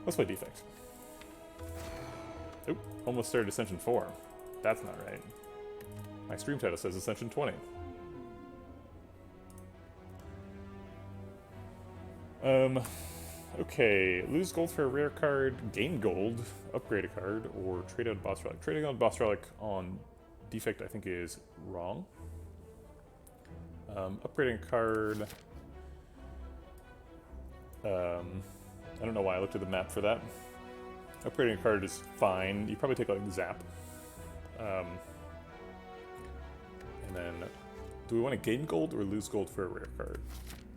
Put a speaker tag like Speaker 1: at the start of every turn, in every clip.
Speaker 1: Let's play Defect. Oop, almost started Ascension 4. That's not right. My stream title says Ascension 20. Okay, lose gold for a rare card, gain gold, upgrade a card, or trade out a boss relic. Trading out a boss relic on Defect I think is wrong. Upgrading a card... I don't know why I looked at the map for that. Upgrading a card is fine. You probably take like Zap. And then, do we want to gain gold or lose gold for a rare card?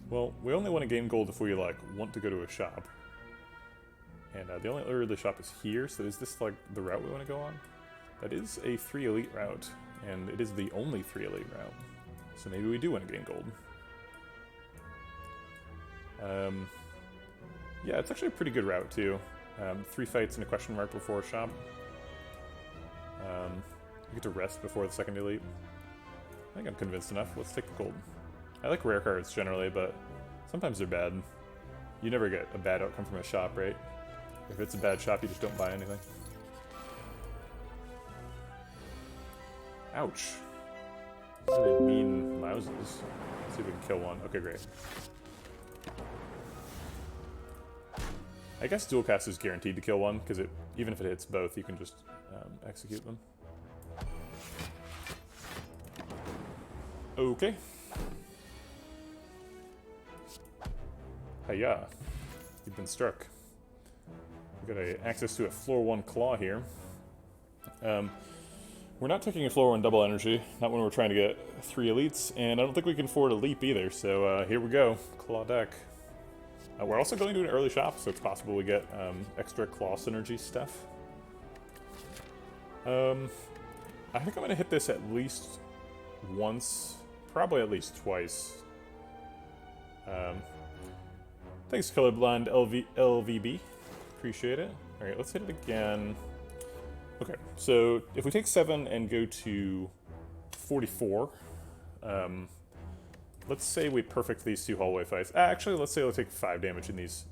Speaker 1: Well, we only want to gain gold if we like want to go to a shop. And the only other shop is here, so is this like the route we want to go on? That is a 3 elite route, and it is the only 3 elite route. So maybe we do want to gain gold. Yeah, it's actually a pretty good route too. 3 fights and a question mark before a shop. You get to rest before the second elite. I think I'm convinced enough. Let's take the gold. I like rare cards generally, but sometimes they're bad. You never get a bad outcome from a shop, right? If it's a bad shop, you just don't buy anything. Ouch. Really mean louses. Let's see if we can kill one. Okay, great. I guess dual cast is guaranteed to kill one, because even if it hits both, you can just execute them. Okay. Hiya. You've been struck. We've got access to a floor 1 claw here. We're not taking a floor 1 double energy, not when we're trying to get 3 elites, and I don't think we can afford a leap either, so here we go. Claw deck. We're also going to an early shop, so it's possible we get extra claw synergy stuff. I think I'm going to hit this at least once, probably at least twice. Thanks, Colorblind LVB. Appreciate it. Alright, let's hit it again. Okay, so if we take 7 and go to 44, let's say we perfect these 2 hallway fights. Actually, let's say we'll take 5 damage in these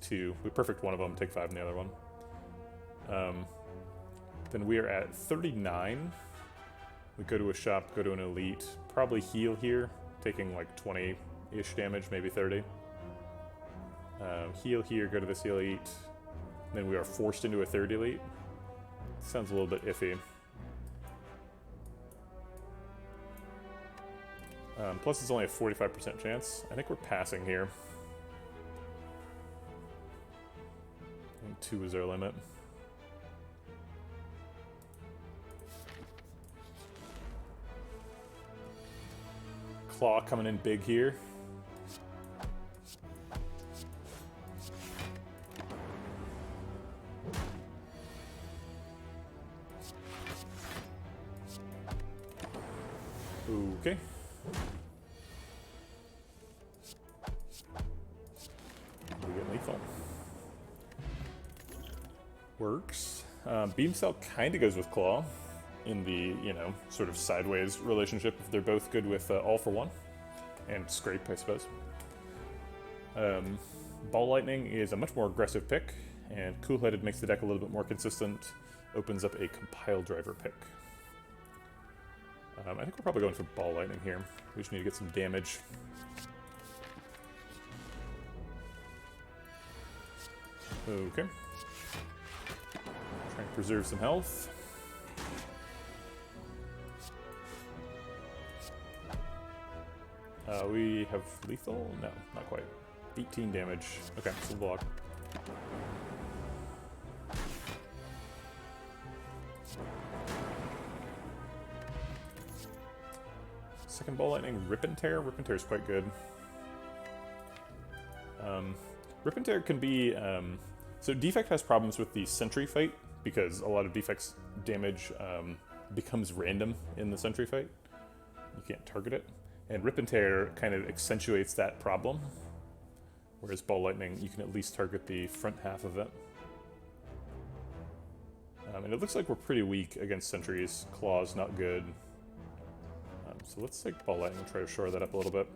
Speaker 1: 2. We perfect one of them, take 5 in the other one. Then we are at 39. We go to a shop, go to an elite, probably heal here, taking like 20-ish damage, maybe 30. Heal here, go to this elite. Then we are forced into a 3rd elite. Sounds a little bit iffy. Plus it's only a 45% chance. I think we're passing here. I think 2 is our limit. Claw coming in big here. Okay. We get lethal. Works. Beam Cell kind of goes with Claw in the, sort of sideways relationship if they're both good with All for One. And Scrape, I suppose. Ball Lightning is a much more aggressive pick, and Cool-Headed makes the deck a little bit more consistent, opens up a Compile Driver pick. I think we're probably going for Ball Lightning here. We just need to get some damage. Okay. Trying to preserve some health. We have lethal? No, not quite. 18 damage. Okay, so block. Second Ball Lightning, Rip and Tear. Rip and Tear is quite good. Rip and Tear can be... so Defect has problems with the Sentry fight, because a lot of Defect's damage becomes random in the Sentry fight. You can't target it. And Rip and Tear kind of accentuates that problem. Whereas Ball Lightning, you can at least target the front half of it. And it looks like we're pretty weak against Sentries. Claw's not good. So let's take Ball Lightning and try to shore that up a little bit.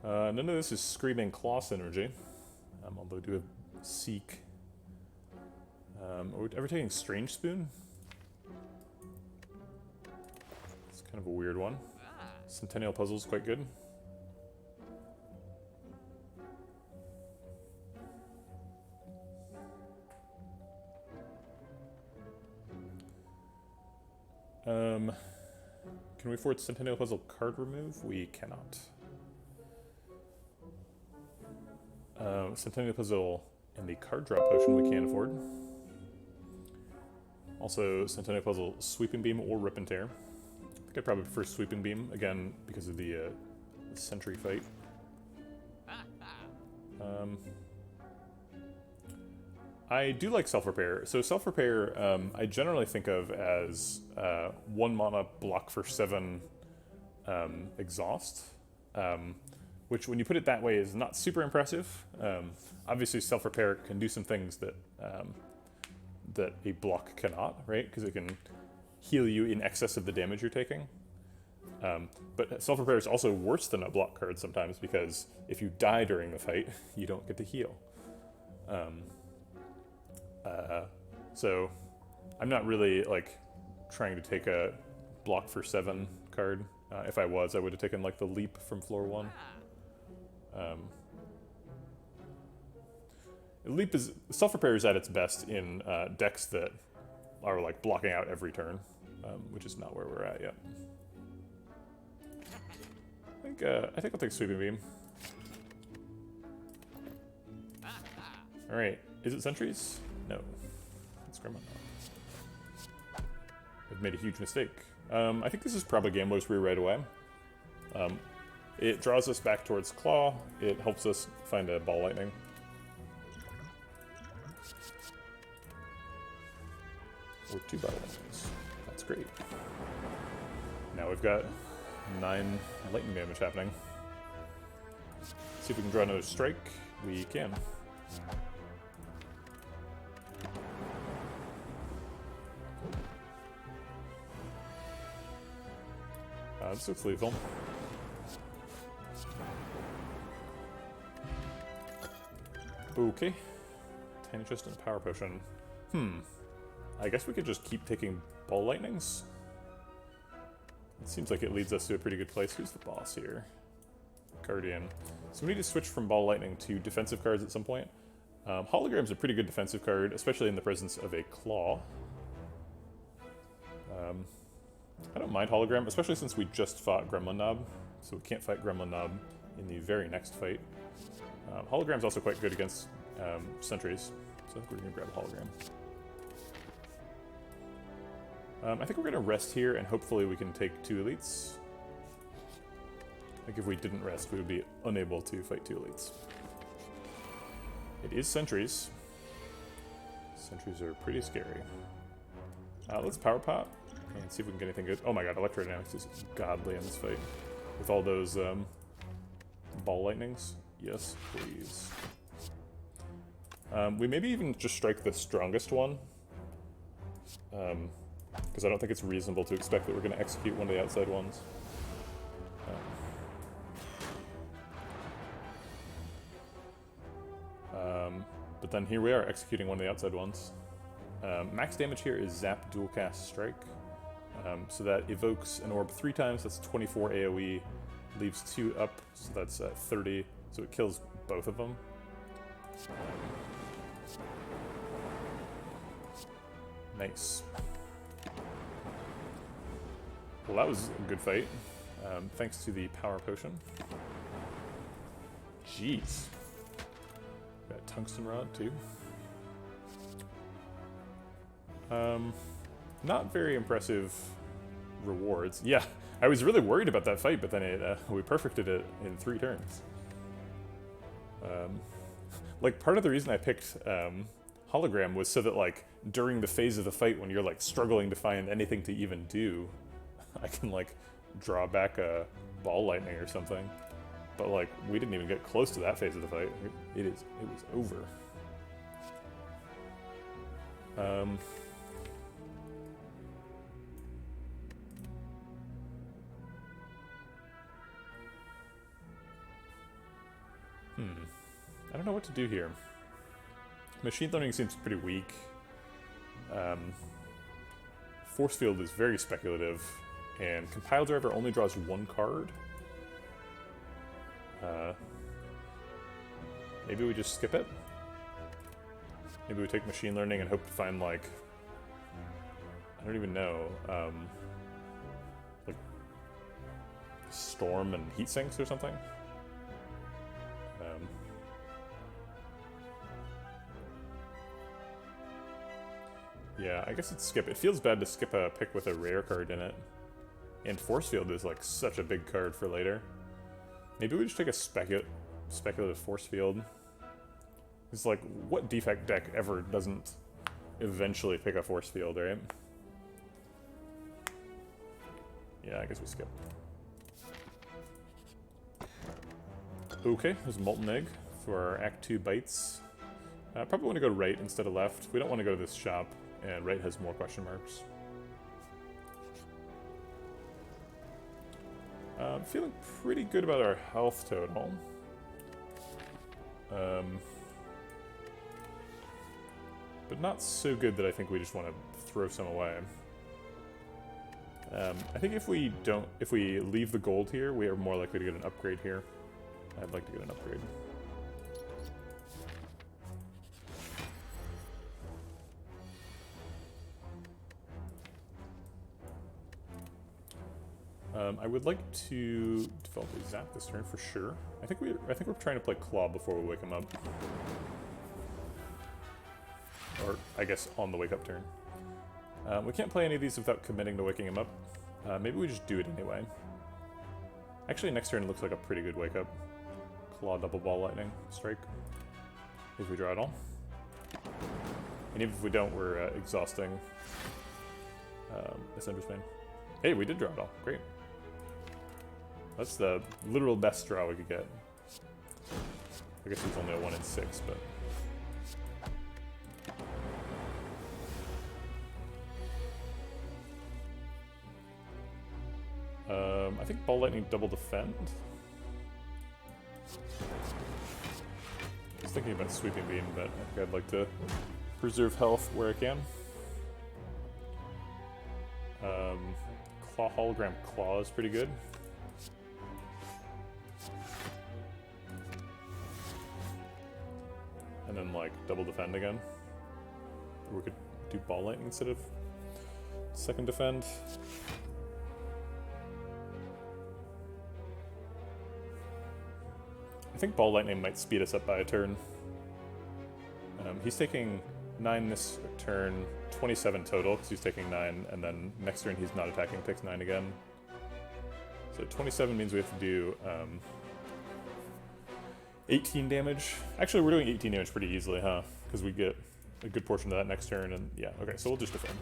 Speaker 1: None of this is screaming claw synergy, although I do have Seek. Are we ever taking Strange Spoon? It's kind of a weird one. Centennial Puzzle's quite good. Can we afford Centennial Puzzle card remove? We cannot. Centennial Puzzle and the card drop potion we can afford. Also, Centennial Puzzle Sweeping Beam or Rip and Tear. I think I'd probably prefer Sweeping Beam, again, because of the Sentry fight. I do like Self-Repair. So Self-Repair, I generally think of as 1 mana block for 7 exhaust, which when you put it that way is not super impressive. Obviously Self-Repair can do some things that that a block cannot, right? Because it can heal you in excess of the damage you're taking. But Self-Repair is also worse than a block card sometimes, because if you die during the fight, you don't get to heal. So I'm not really like trying to take a block for 7 card. If I was, I would have taken like the Leap from floor 1. Leap is Self-Repair is at its best in decks that are like blocking out every turn, which is not where we're at yet. I think I'll take Sweeping Beam. All right, is it Sentries? No, it's Gremlin. I've made a huge mistake. I think this is probably Gambler's Brew right away. It draws us back towards Claw. It helps us find a Ball Lightning. Or 2 Ball Lightnings. That's great. Now we've got 9 lightning damage happening. See if we can draw another strike. We can. This looks lethal. Okay. Tiny Chest and a Power Potion. I guess we could just keep taking Ball Lightnings. It seems like it leads us to a pretty good place. Who's the boss here? Guardian. So we need to switch from Ball Lightning to defensive cards at some point. Hologram's a pretty good defensive card, especially in the presence of a Claw. I don't mind Hologram, especially since we just fought Gremlin Knob, so we can't fight Gremlin Knob in the very next fight. Hologram's also quite good against sentries, so I think we're going to grab a Hologram. I think we're going to rest here, and hopefully we can take 2 elites. Like if we didn't rest, we would be unable to fight 2 elites. It is sentries. Sentries are pretty scary. Let's Power Pop and see if we can get anything good. Oh my god, Electrodynamics is godly in this fight. With all those Ball Lightnings. Yes, please. We maybe even just strike the strongest one. Because I don't think it's reasonable to expect that we're going to execute one of the outside ones. But then here we are, executing one of the outside ones. Max damage here is Zap Dual Cast Strike. So that evokes an orb 3 times, that's 24 AoE, leaves 2 up, so that's 30, so it kills both of them. Nice. Well, that was a good fight, thanks to the Power Potion. Jeez. Got a Tungsten Rod, too. Not very impressive rewards. Yeah, I was really worried about that fight, but then we perfected it in 3 turns. Like, part of the reason I picked Hologram was so that, like, during the phase of the fight when you're, like, struggling to find anything to even do, I can, like, draw back a Ball Lightning or something. But, like, we didn't even get close to that phase of the fight. It was over. I don't know what to do here. Machine learning seems pretty weak. Force field is very speculative, and compile driver only draws one card. Maybe we just skip it. Maybe we take machine learning and hope to find, like, I don't even know, like storm and heat sinks or something. Yeah, I guess it's skip. It feels bad to skip a pick with a rare card in it. And Force Field is like such a big card for later. Maybe we just take a speculative Force Field. It's like, what Defect deck ever doesn't eventually pick a Force Field, right? Yeah, I guess we skip. Okay, there's Molten Egg for our Act 2 bites. Probably want to go right instead of left. We don't want to go to this shop, and right has more question marks. Feeling pretty good about our health total. But not so good that I think we just want to throw some away. I think if we leave the gold here, we are more likely to get an upgrade here. I'd like to get an upgrade. I would like to develop a zap this turn for sure. I think we're trying to play Claw before we wake him up. Or, I guess, on the wake-up turn. We can't play any of these without committing to waking him up. Maybe we just do it anyway. Actually, next turn looks like a pretty good wake-up. Claw, double ball, lightning, strike. If we draw it all. And even if we don't, we're exhausting Ascension Spain. Hey, we did draw it all. Great. That's the literal best draw we could get. I guess it's only a 1 in 6, but... I think Ball Lightning double defend. I was thinking about Sweeping Beam, but I think I'd like to preserve health where I can. Claw, Hologram Claw is pretty good. And then, like, double defend again. Or we could do Ball Lightning instead of second defend. I think Ball Lightning might speed us up by a turn. He's taking 9 this turn, 27 total, because he's taking 9, and then next turn he's not attacking, takes 9 again. So 27 means we have to do 18 damage. Actually, we're doing 18 damage pretty easily, huh? Because we get a good portion of that next turn, and yeah, okay, so we'll just defend.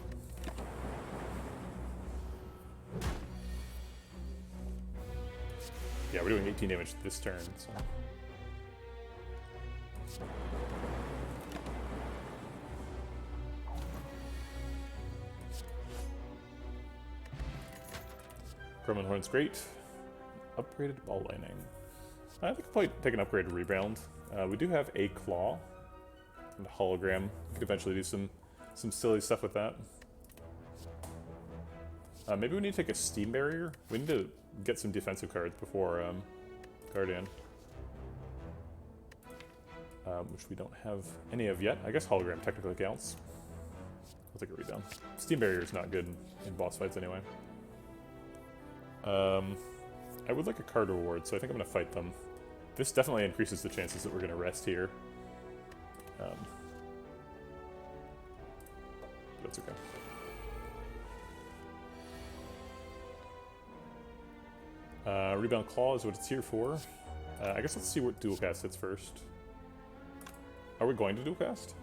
Speaker 1: Yeah, we're doing 18 damage this turn, so... Grumman Horn's great. Upgraded Ball Lightning. I think I'll probably take an upgraded Rebound. We do have a Claw and a Hologram. We could eventually do some silly stuff with that. Maybe we need to take a Steam Barrier. We need to get some defensive cards before Guardian. Which we don't have any of yet. I guess Hologram technically counts. I'll take a Rebound. Steam Barrier is not good in boss fights anyway. I would like a card reward, so I think I'm going to fight them. This definitely increases the chances that we're going to rest here. That's okay. Rebound Claw is what it's here for. I guess let's see what dual cast hits first. Are we going to dual cast?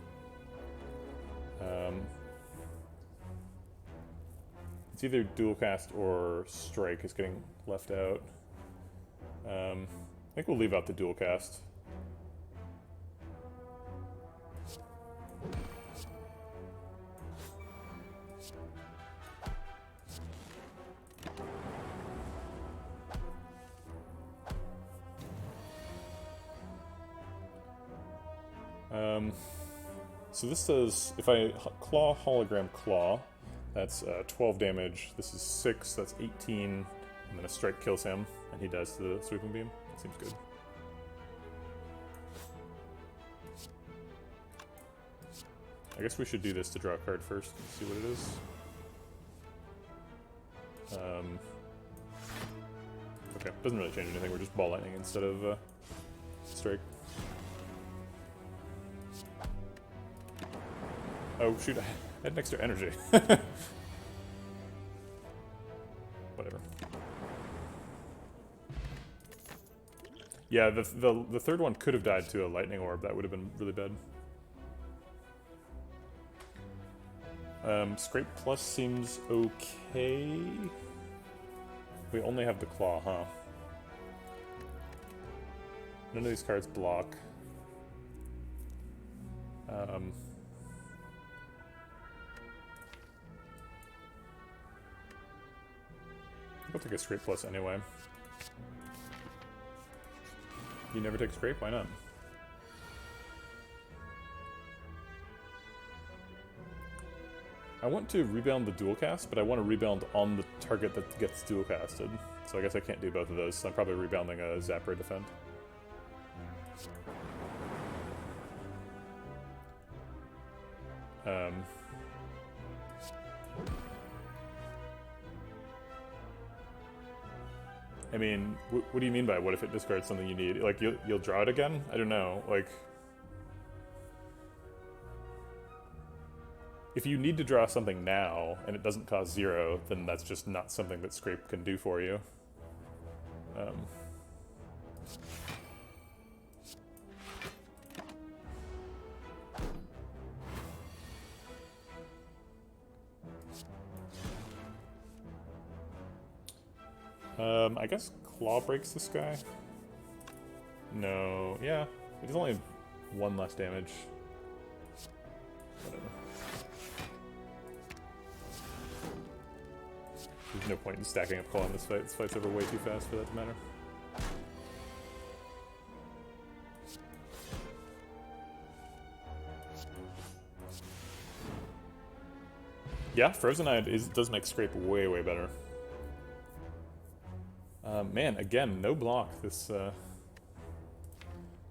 Speaker 1: It's either dual cast or strike is getting left out. I think we'll leave out the dual cast. So this says, if I claw hologram claw, that's 12 damage. This is 6, that's 18. And then a strike kills him, and he dies to the sweeping beam. That seems good. I guess we should do this to draw a card first and see what it is. Okay, doesn't really change anything. We're just ball lightning instead of strike. Oh shoot, I had an extra energy. Whatever. Yeah, the third one could have died to a lightning orb. That would have been really bad. Scrape plus seems okay. We only have the claw, huh? None of these cards block. I'll take a scrape plus anyway. You never take scrape? Why not? I want to rebound the dual cast, but I want to rebound on the target that gets dual casted. So I guess I can't do both of those, so I'm probably rebounding a zap or defend. I mean, what do you mean by what if it discards something you need? Like, you'll draw it again? I don't know, like... If you need to draw something now, and it doesn't cost 0, then that's just not something that Scrape can do for you. I guess Claw breaks this guy? No, yeah. It is only 1 less damage. Whatever. There's no point in stacking up Claw in this fight. This fight's over way too fast for that to matter. Yeah, Frozen Eye does make Scrape way, way better. Man, again, no block. This,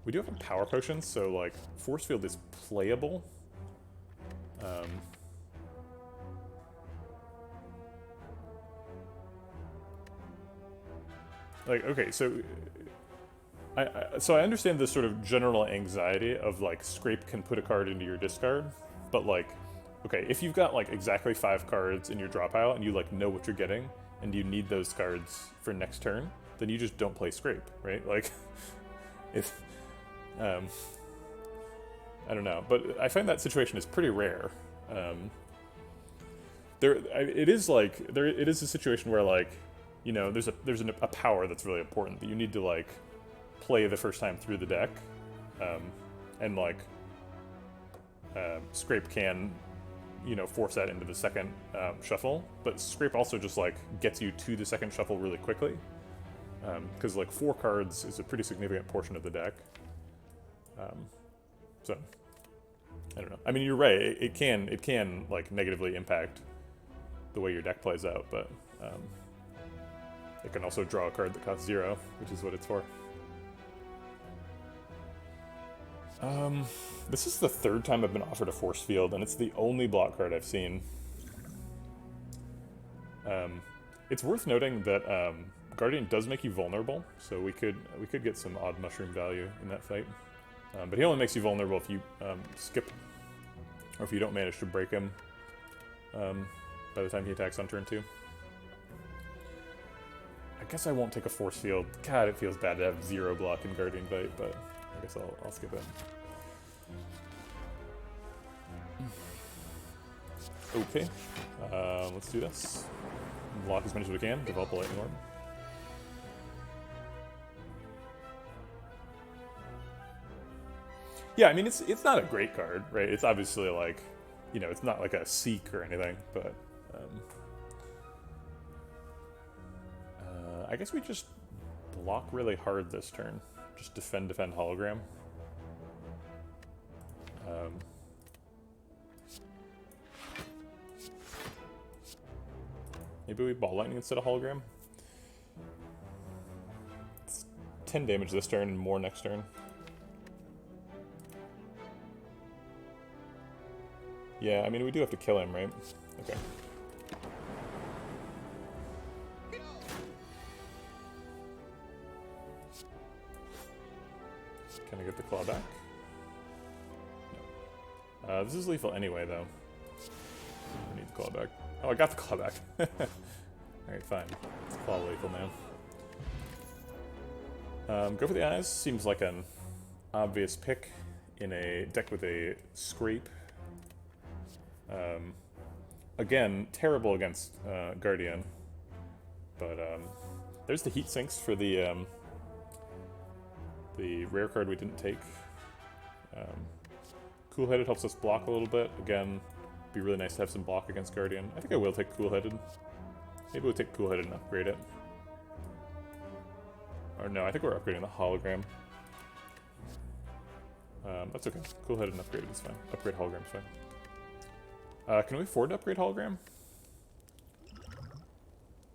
Speaker 1: we do have a Power Potion, so, like, Force Field is playable. Like, okay, so... I understand this sort of general anxiety of, like, Scrape can put a card into your discard, but, like, okay, if you've got, like, exactly 5 cards in your draw pile, and you, like, know what you're getting, and you need those cards for next turn, then you just don't play Scrape, right? Like, if... I don't know, but I find that situation is pretty rare. It is a situation where, like, you know, there's a power that's really important that you need to, like, play the first time through the deck, and, like, Scrape can, you know, force that into the second shuffle, but Scrape also just, like, gets you to the second shuffle really quickly, because, like, 4 cards is a pretty significant portion of the deck. So, I don't know. I mean, you're right, it can, like, negatively impact the way your deck plays out, but, it can also draw a card that costs 0, which is what it's for. This is the 3rd time I've been offered a Force Field, and it's the only block card I've seen. It's worth noting that Guardian does make you vulnerable, so we could get some odd mushroom value in that fight. But he only makes you vulnerable if you skip, or if you don't manage to break him by the time he attacks on turn 2. I guess I won't take a Force Field. God, it feels bad to have 0 block in Guardian Fight, but I guess I'll skip it. Okay, let's do this. Block as much as we can, develop a Lightning Orb. Yeah, I mean, it's not a great card, right? It's obviously, like, you know, it's not like a Seek or anything, but... I guess we just block really hard this turn. Just defend, hologram. Maybe we ball lightning instead of hologram. It's 10 damage this turn and more next turn. Yeah, I mean, we do have to kill him, right? Okay. Can I get the claw back? No. This is lethal anyway, though. I need the claw back. Oh, I got the claw back. Alright, fine. It's claw lethal now. Go for the eyes. Seems like an obvious pick in a deck with a scrape. Again, terrible against Guardian. But there's the heat sinks for the rare card we didn't take. Cool-headed helps us block a little bit. Again, be really nice to have some block against Guardian. I think I will take cool-headed. Maybe we'll take cool-headed and upgrade it. Or no, I think we're upgrading the hologram. That's okay. Cool-headed and upgraded is fine. Upgrade hologram's fine. Can we afford to upgrade hologram?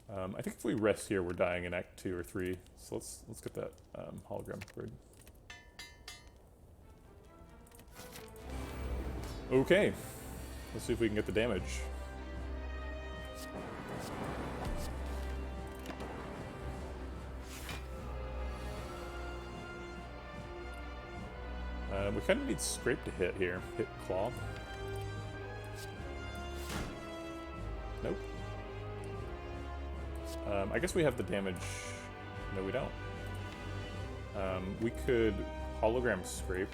Speaker 1: I think if we rest here, we're dying in Act 2 or 3. So let's get that hologram upgrade. Okay. Let's see if we can get the damage. We kind of need scrape to hit here. Hit claw. Nope. I guess we have the damage. No, we don't. We could hologram scrape.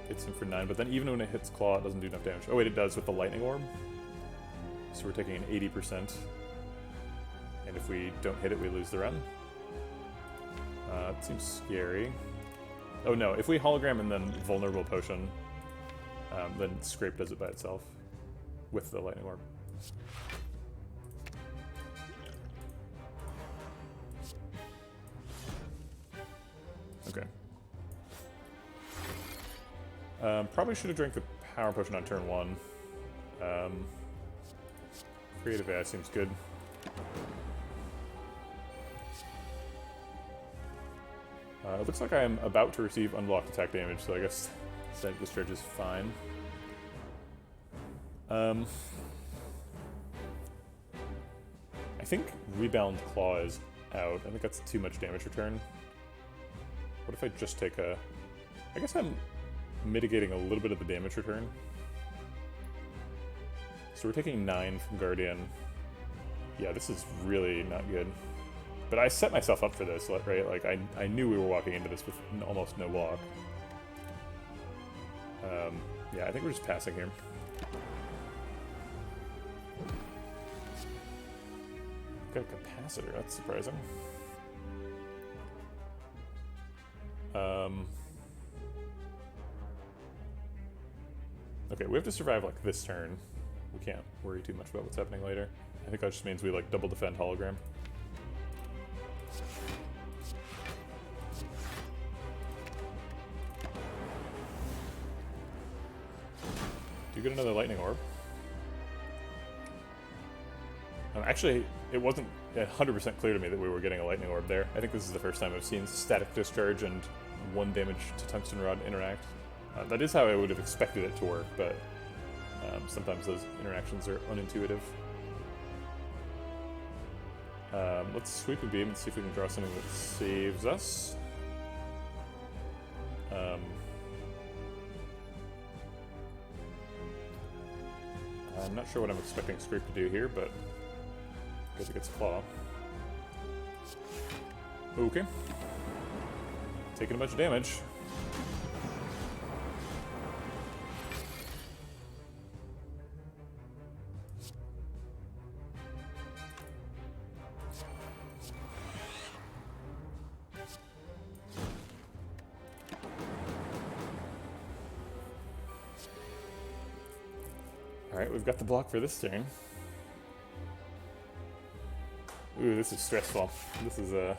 Speaker 1: Hits him for 9, but then even when it hits claw, it doesn't do enough damage. Oh wait, it does with the lightning orb. So we're taking an 80%. And if we don't hit it, we lose the run. It seems scary. Oh no, if we hologram and then vulnerable potion, then scrape does it by itself with the lightning orb. Okay. Probably should have drank the power potion on turn 1. Creative AI seems good. It looks like I am about to receive unblocked attack damage, so I guess Static Discharge is fine. I think Rebound Claw is out. I think that's too much damage return. What if I just take a... I guess I'm mitigating a little bit of the damage return. So we're taking 9 from Guardian. Yeah, this is really not good. But I set myself up for this, right? Like, I knew we were walking into this with almost no block. Yeah, I think we're just passing here. Got a capacitor, that's surprising. Okay, we have to survive, like, this turn. We can't worry too much about what's happening later. I think that just means we, like, double defend hologram. Do you get another lightning orb? Actually, it wasn't 100% clear to me that we were getting a lightning orb there. I think this is the first time I've seen Static Discharge and 1 damage to Tungsten Rod interact. That is how I would have expected it to work, but sometimes those interactions are unintuitive. Let's sweep a beam and see if we can draw something that saves us. I'm not sure what I'm expecting Scrape to do here, but I guess it gets Claw. Okay. Taking a bunch of damage. Alright, we've got the block for this turn. Ooh, this is stressful. This is it's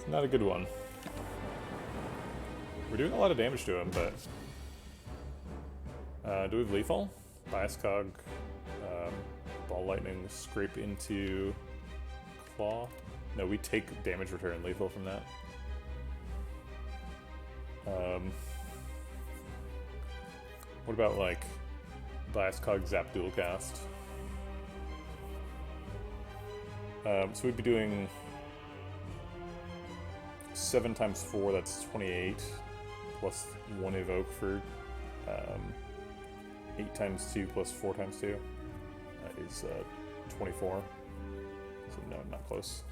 Speaker 1: not a good one. We're doing a lot of damage to him, but... do we have lethal? Bias Cog, Ball Lightning, scrape into Claw. No, we take damage return lethal from that. What about like Bias Cog Zap Dual Cast? So we'd be doing 7 times 4, that's 28, plus 1 evoke for 8 times 2 plus 4 times 2 is 24. So no, not close.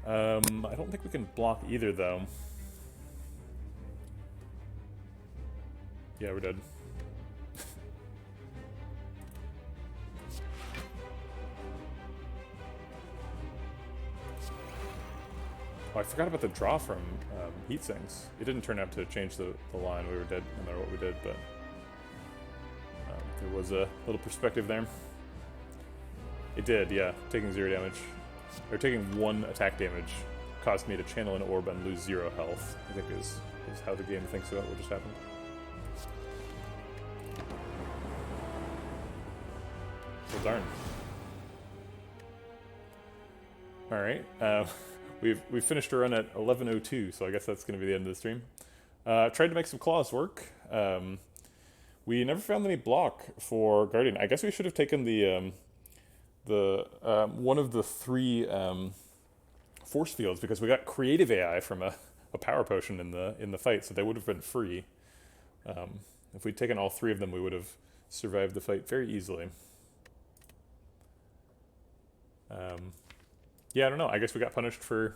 Speaker 1: I don't think we can block either though. Yeah, we're dead. Oh, I forgot about the draw from Heat Sinks. It didn't turn out to change the line. We were dead no matter what we did, but there was a little perspective there. It did, yeah. Taking 0 damage, or taking 1 attack damage, caused me to channel an orb and lose 0 health. I think is how the game thinks about what just happened. Well, darn. All right. We've finished a run at 11:02, so I guess that's going to be the end of the stream. Tried to make some claws work. We never found any block for Guardian. I guess we should have taken the one of the 3 force fields, because we got creative AI from a power potion in the fight, so they would have been free. If we'd taken all 3 of them, we would have survived the fight very easily. Yeah, I don't know. I guess we got punished for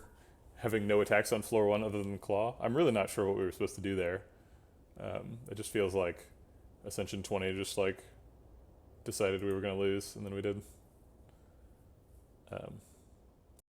Speaker 1: having no attacks on floor 1 other than Claw. I'm really not sure what we were supposed to do there. It just feels like Ascension 20 just like decided we were going to lose, and then we did.